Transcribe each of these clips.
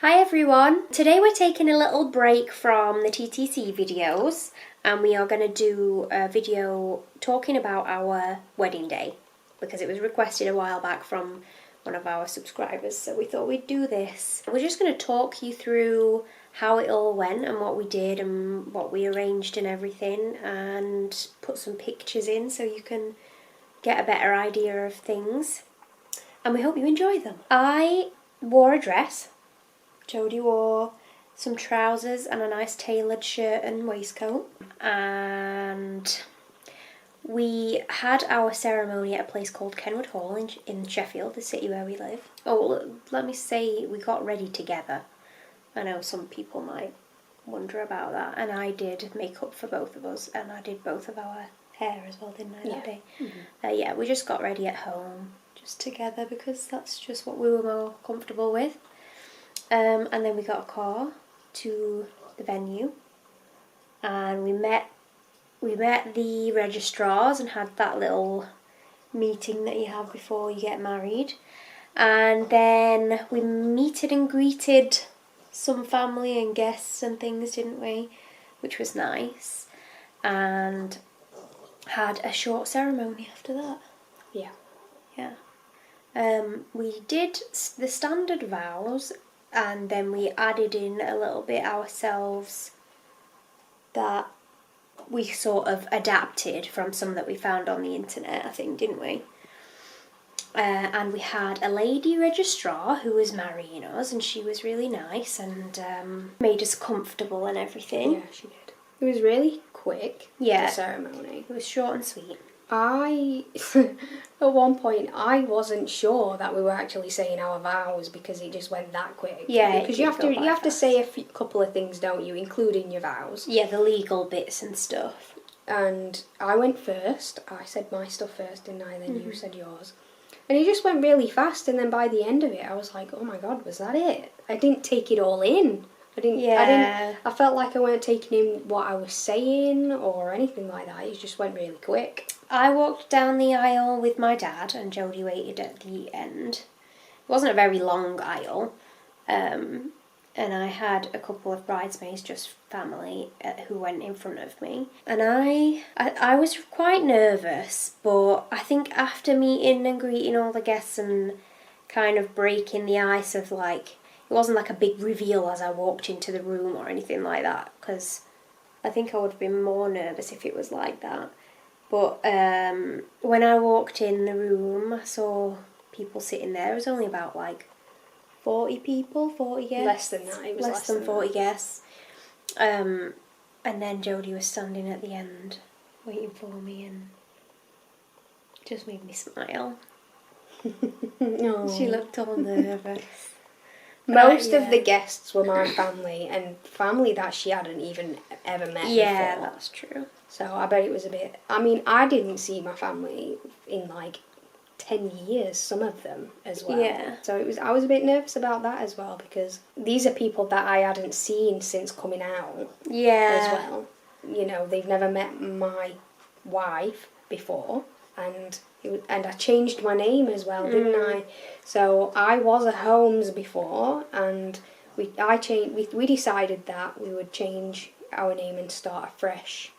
Hi everyone! Today we're taking a little break from the TTC videos and we are going to do a video talking about our wedding day because it was requested a while back from one of our subscribers, so we thought we'd do this. We're just going to talk you through how it all went and what we did and what we arranged and everything, and put some pictures in so you can get a better idea of things, and we hope you enjoy them. I wore a dress. Jodie wore some trousers and a nice tailored shirt and waistcoat, and we had our ceremony at a place called Kenwood Hall in Sheffield, the city where we live. Oh, let me say we got ready together. I know some people might wonder about that, and I did makeup for both of us, and I did both of our hair as well, didn't I, that day? Mm-hmm. We just got ready at home, just together, because that's just what we were more comfortable with. And then we got a car to the venue, and we met the registrars and had that little meeting that you have before you get married, and then we meted and greeted some family and guests and things, didn't we? Which was nice, and had a short ceremony after that. Yeah. We did the standard vows, and then we added in a little bit ourselves that we sort of adapted from some that we found on the internet, I think, didn't we? And we had a lady registrar who was marrying us, and she was really nice and made us comfortable and everything. Yeah, she did. It was really quick, the ceremony. It was short and sweet. At one point, I wasn't sure that we were actually saying our vows because it just went that quick. Yeah, because you have to say a couple of things, don't you, including your vows. Yeah, the legal bits and stuff. And I went first. I said my stuff first, didn't I? Then you said yours. And it just went really fast, and then by the end of it, I was like, oh my god, was that it? I didn't take it all in. I felt like I weren't taking in what I was saying or anything like that. It just went really quick. I walked down the aisle with my dad, and Jodie waited at the end. It wasn't a very long aisle, and I had a couple of bridesmaids, just family, who went in front of me. And I was quite nervous, but I think after meeting and greeting all the guests and kind of breaking the ice of, like, it wasn't like a big reveal as I walked into the room or anything like that, because I think I would have been more nervous if it was like that. But when I walked in the room, I saw people sitting there. It was only about 40 people, 40 guests. Less than that. It was less than 40 guests. And then Jodie was standing at the end waiting for me, and it just made me smile. She looked all nervous. Most of the guests were my family, and family that she hadn't even ever met before. Yeah, that's true. So I bet it was a bit... I mean, I didn't see my family in 10 years, some of them as well. Yeah. So I was a bit nervous about that as well, because these are people that I hadn't seen since coming out. Yeah. As well. You know, they've never met my wife before, and I changed my name as well, didn't I? So I was a Holmes before, and we decided that we would change our name and start afresh,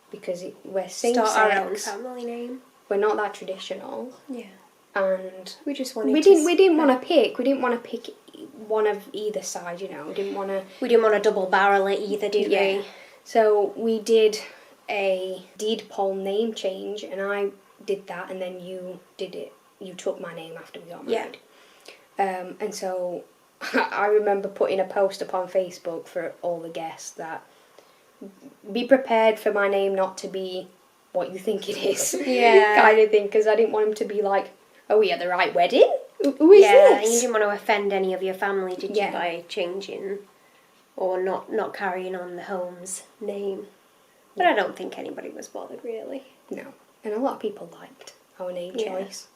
because we're same sex. Start our own family name. We're not that traditional. Yeah. And we just wanted we didn't want to pick one of either side, you know. We didn't want to double barrel it either, did we? So we did a deed poll name change, and I did that, and then you did it. You took my name after we got married. Yeah. And so I remember putting a post up on Facebook for all the guests that be prepared for my name not to be what you think it is. Yeah. Kind of thing, because I didn't want him to be like, oh, we had the right wedding? Who is this? Yeah, you didn't want to offend any of your family, did you, by changing or not carrying on the Holmes name? But I don't think anybody was bothered, really. No. And a lot of people liked our name choice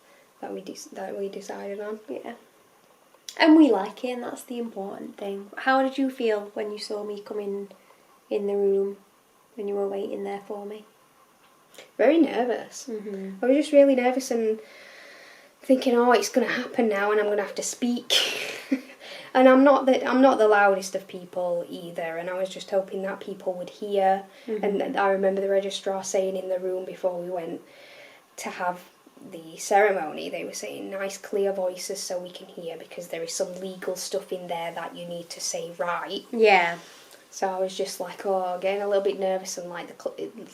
that we decided on. Yeah. And we like it, and that's the important thing. How did you feel when you saw me come in the room, when you were waiting there for me? Very nervous. Mm-hmm. I was just really nervous and thinking, oh, it's going to happen now and I'm going to have to speak. And I'm not the loudest of people either, and I was just hoping that people would hear. And I remember the registrar saying in the room before we went to have the ceremony, they were saying nice clear voices so we can hear, because there is some legal stuff in there that you need to say right. Yeah. So I was just like, getting a little bit nervous, and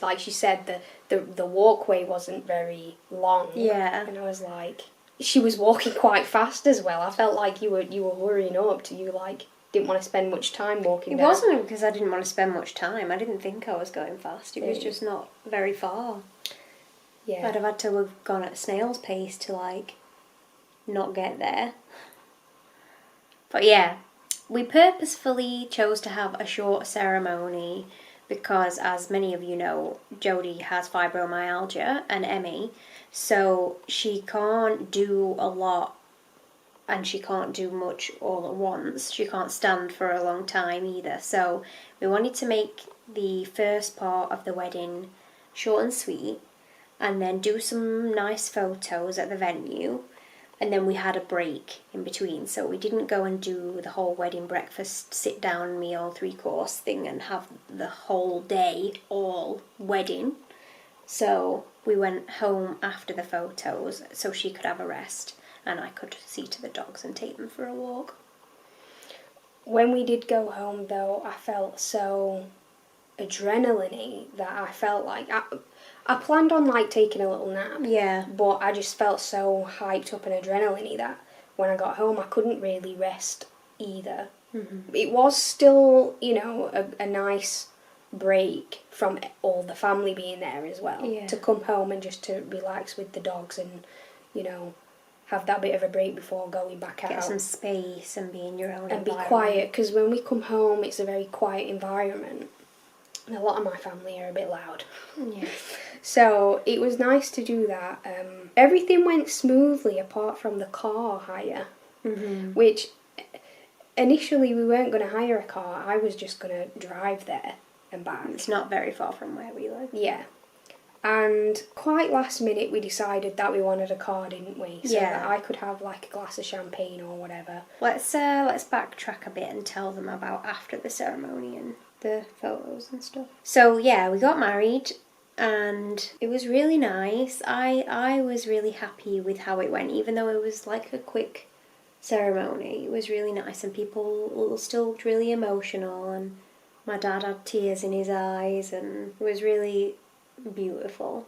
like she said, the walkway wasn't very long. Yeah. And I was like, she was walking quite fast as well. I felt like you were hurrying up to you, like didn't want to spend much time walking down. It wasn't because I didn't want to spend much time. I didn't think I was going fast. It was just not very far. Yeah. I'd have had to have gone at snail's pace to like not get there. But yeah, we purposefully chose to have a short ceremony because, as many of you know, Jodie has fibromyalgia and Emmy, so she can't do a lot and she can't do much all at once. She can't stand for a long time either. So we wanted to make the first part of the wedding short and sweet, and then do some nice photos at the venue, and then we had a break in between. So we didn't go and do the whole wedding breakfast, sit down meal, 3-course thing and have the whole day all wedding. So we went home after the photos so she could have a rest and I could see to the dogs and take them for a walk. When we did go home though, I felt so adrenaline-y that I felt like I planned on like taking a little nap. Yeah. But I just felt so hyped up and adrenaline-y that when I got home I couldn't really rest either. Mm-hmm. It was still, a nice break from all the family being there as well. Yeah. To come home and just to relax with the dogs and, have that bit of a break before going back out. Get some space and be in your own environment. And be quiet, because when we come home it's a very quiet environment. And a lot of my family are a bit loud. Yeah. So it was nice to do that. Everything went smoothly apart from the car hire, which initially we weren't going to hire a car. I was just going to drive there and back. It's not very far from where we live. Yeah. And quite last minute we decided that we wanted a car, didn't we? So that I could have like a glass of champagne or whatever. Let's backtrack a bit and tell them about after the ceremony and the photos and stuff. So yeah, we got married and it was really nice. I was really happy with how it went, even though it was like a quick ceremony. It was really nice and people were still really emotional, and my dad had tears in his eyes and it was really beautiful.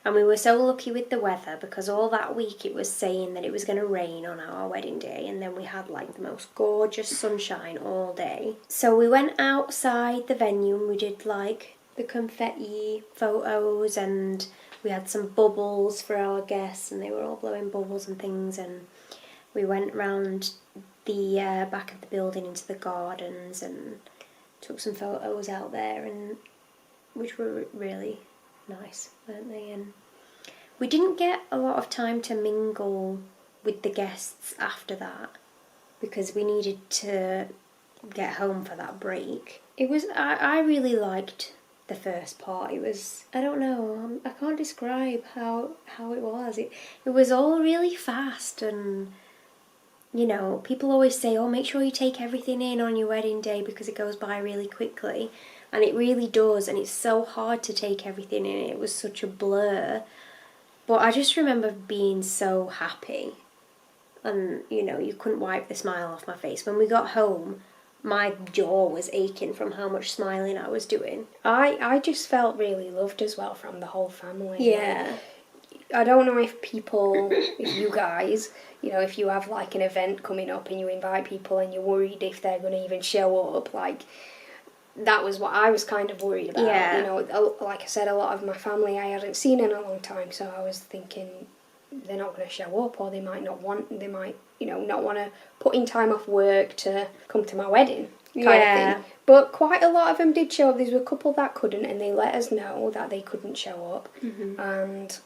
And we were so lucky with the weather, because all that week it was saying that it was going to rain on our wedding day, and then we had like the most gorgeous sunshine all day. So we went outside the venue and we did like the confetti photos, and we had some bubbles for our guests and they were all blowing bubbles and things, and we went round the back of the building into the gardens and took some photos out there, and which were really nice, weren't they? And we didn't get a lot of time to mingle with the guests after that because we needed to get home for that break. I really liked the first part. It was, I don't know, I can't describe how it was. It was all really fast, and people always say, oh, make sure you take everything in on your wedding day because it goes by really quickly. And it really does, and it's so hard to take everything in. It was such a blur. But I just remember being so happy. And, you couldn't wipe the smile off my face. When we got home, my jaw was aching from how much smiling I was doing. I just felt really loved as well from the whole family. Yeah. I don't know if you guys, if you have like an event coming up and you invite people and you're worried if they're going to even show up, like, that was what I was kind of worried about. Yeah. Like I said, a lot of my family I hadn't seen in a long time, so I was thinking they're not going to show up, or they might not want to put in time off work to come to my wedding kind of thing. But quite a lot of them did show up. There was a couple that couldn't, and they let us know that they couldn't show up. Mm-hmm. And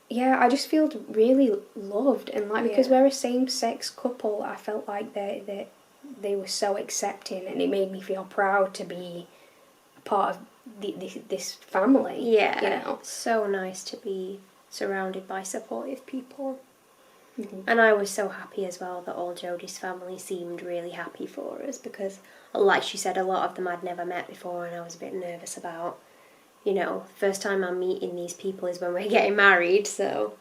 yeah, I just feel really loved, and because we're a same-sex couple, I felt like they were so accepting, and it made me feel proud to be a part of this family. Yeah, so nice to be surrounded by supportive people. And I was so happy as well that all Jodie's family seemed really happy for us because, like she said, a lot of them I'd never met before and I was a bit nervous about, first time I'm meeting these people is when we're getting married, so...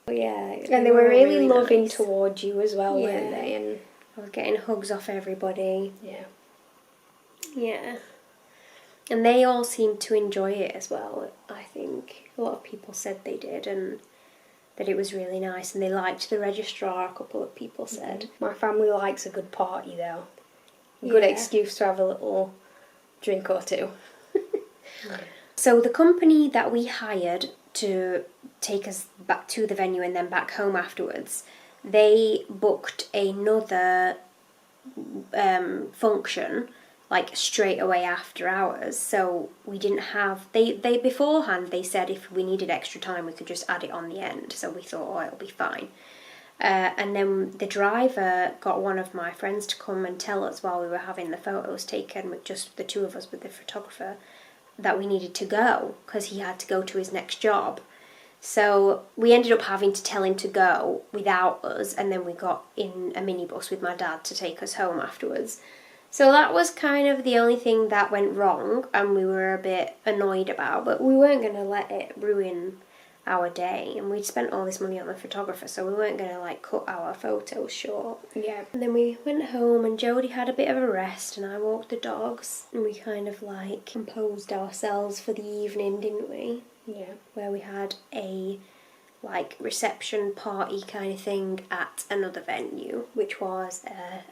But yeah. And they were really loving nice towards you as well, weren't they? And I was getting hugs off everybody. Yeah. Yeah. And they all seemed to enjoy it as well, I think. A lot of people said they did, and that it was really nice, and they liked the registrar, a couple of people said. My family likes a good party, though. A good excuse to have a little drink or two. So the company that we hired to take us back to the venue and then back home afterwards, they booked another function like straight away after ours, so we didn't have they beforehand they said if we needed extra time we could just add it on the end, so we thought, oh, it'll be fine. And then the driver got one of my friends to come and tell us while we were having the photos taken with just the two of us with the photographer that we needed to go because he had to go to his next job. So we ended up having to tell him to go without us, and then we got in a minibus with my dad to take us home afterwards. So that was kind of the only thing that went wrong and we were a bit annoyed about, but we weren't going to let it ruin our day, and we'd spent all this money on the photographer, so we weren't going to like cut our photos short. Yeah. And then we went home and Jodie had a bit of a rest and I walked the dogs, and we kind of like composed ourselves for the evening, didn't we? Yeah. Where we had a like reception party kind of thing at another venue, which was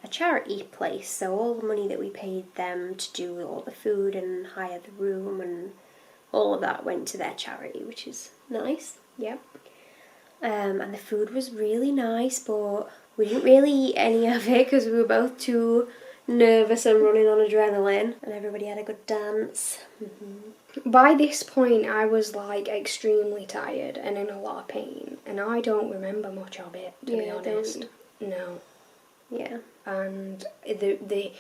a charity place, so all the money that we paid them to do all the food and hire the room and all of that went to their charity, which is nice. Yep. And the food was really nice, but we didn't really eat any of it because we were both too nervous and running on adrenaline, and everybody had a good dance. By this point, I was like extremely tired and in a lot of pain, and I don't remember much of it, to be honest. No. Yeah. And the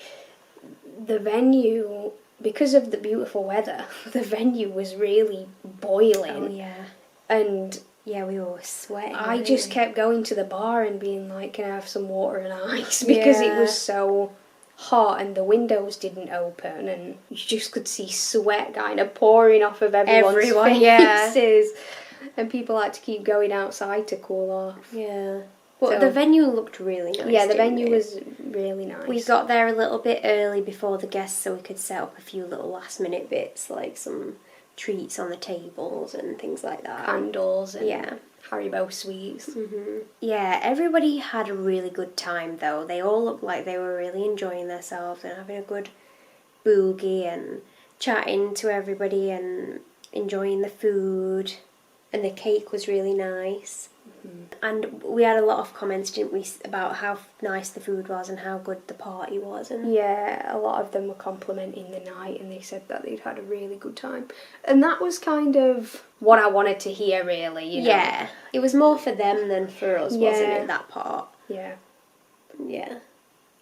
venue, because of the beautiful weather, the venue was really boiling. Oh yeah. And yeah, we were sweating. I just kept going to the bar and being like, "Can I have some water and ice?" Because it was so hot and the windows didn't open and you just could see sweat kind of pouring off of everyone's faces. Yeah. And people had to keep going outside to cool off. Yeah. But the venue looked really nice. Yeah, the venue was really nice. We got there a little bit early before the guests so we could set up a few little last minute bits, like some treats on the tables and things like that. Candles and Haribo sweets. Yeah, everybody had a really good time though. They all looked like they were really enjoying themselves and having a good boogie and chatting to everybody and enjoying the food. And the cake was really nice. And we had a lot of comments, didn't we, about how nice the food was and how good the party was. And yeah, a lot of them were complimenting the night and they said that they'd had a really good time. And that was kind of what I wanted to hear, really, you know. Yeah, it was more for them than for us, wasn't it, that part? Yeah. Yeah.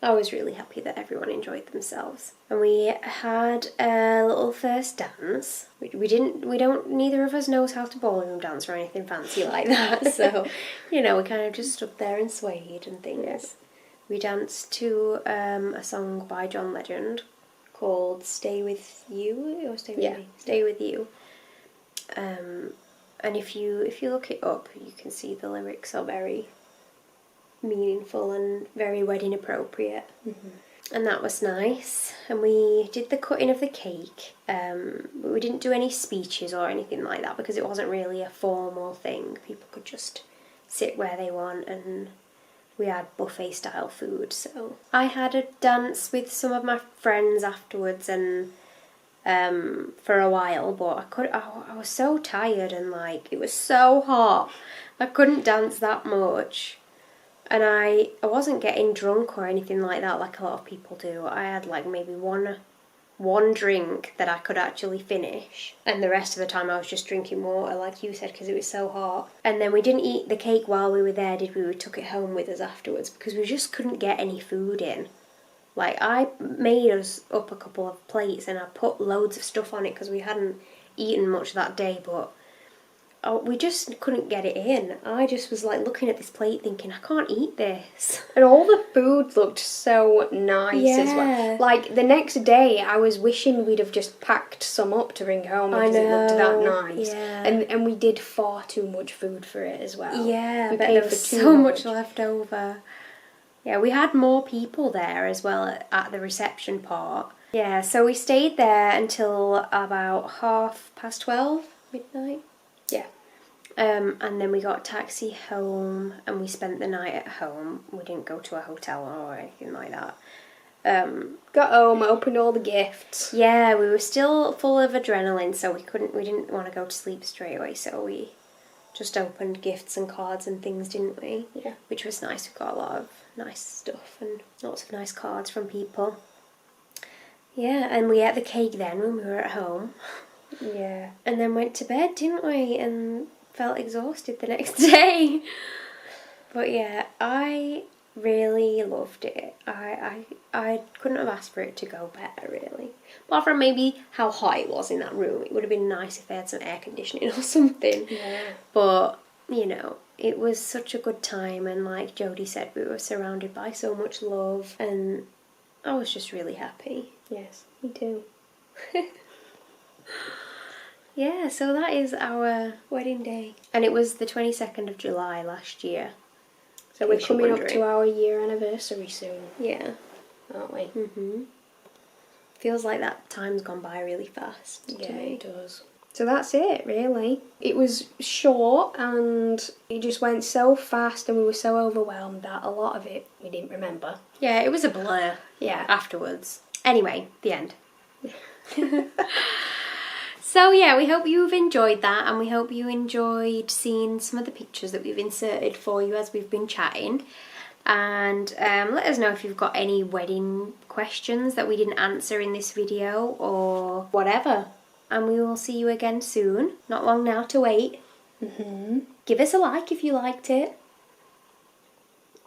I was really happy that everyone enjoyed themselves. And we had a little first dance. Neither of us knows how to ballroom dance or anything fancy like that. So, we kind of just stood there and swayed and things. Yes. We danced to a song by John Legend called Stay With You, or Stay With Me? Stay With You. And if you look it up, you can see the lyrics are very meaningful and very wedding appropriate. And that was nice. And we did the cutting of the cake, but we didn't do any speeches or anything like that because it wasn't really a formal thing. People could just sit where they want, and we had buffet style food. So I had a dance with some of my friends afterwards and for a while, but I was so tired and like it was so hot I couldn't dance that much. And I wasn't getting drunk or anything like that like a lot of people do. I had like maybe one drink that I could actually finish. And the rest of the time I was just drinking water, like you said, because it was so hot. And then we didn't eat the cake while we were there, did we? We took it home with us afterwards because we just couldn't get any food in. Like, I made us up a couple of plates and I put loads of stuff on it because we hadn't eaten much that day, but we just couldn't get it in. I just was like looking at this plate thinking, I can't eat this. And all the food looked so nice as Yeah. well. Like the next day, I was wishing we'd have just packed some up to bring home because it looked that nice. Yeah. And we did far too much food for it as well. Yeah, we but paid there for was too so much left over. Yeah, we had more people there as well at the reception part. Yeah, so we stayed there until about 12:30, midnight. Yeah. And then we got a taxi home and we spent the night at home. We didn't go to a hotel or anything like that. Got home, opened all the gifts. Yeah, we were still full of adrenaline, so we didn't want to go to sleep straight away, so we just opened gifts and cards and things, didn't we? Yeah. Which was nice. We got a lot of nice stuff and lots of nice cards from people. Yeah, and we ate the cake then when we were at home. Yeah. And then went to bed, didn't we? And felt exhausted the next day. But yeah, I really loved it. I couldn't have asked for it to go better, really. Apart from maybe how hot it was in that room. It would have been nice if they had some air conditioning or something. Yeah. But, you know, it was such a good time, and like Jodie said, we were surrounded by so much love, and I was just really happy. Yes, me too. Yeah, so that is our wedding day. And it was the 22nd of July last year. So we're coming up to our year anniversary soon. Yeah. Aren't we? Mhm. Feels like that time's gone by really fast to me. It does. So that's it, really. It was short and it just went so fast and we were so overwhelmed that a lot of it we didn't remember. Yeah, it was a blur. Yeah. Afterwards. Anyway, the end. So yeah, we hope you've enjoyed that, and we hope you enjoyed seeing some of the pictures that we've inserted for you as we've been chatting. And let us know if you've got any wedding questions that we didn't answer in this video or whatever. And we will see you again soon. Not long now to wait. Give us a like if you liked it.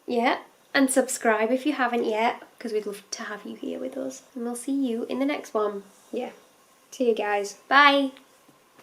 Yeah, and subscribe if you haven't yet, because we'd love to have you here with us. And we'll see you in the next one. Yeah. See you guys. Bye.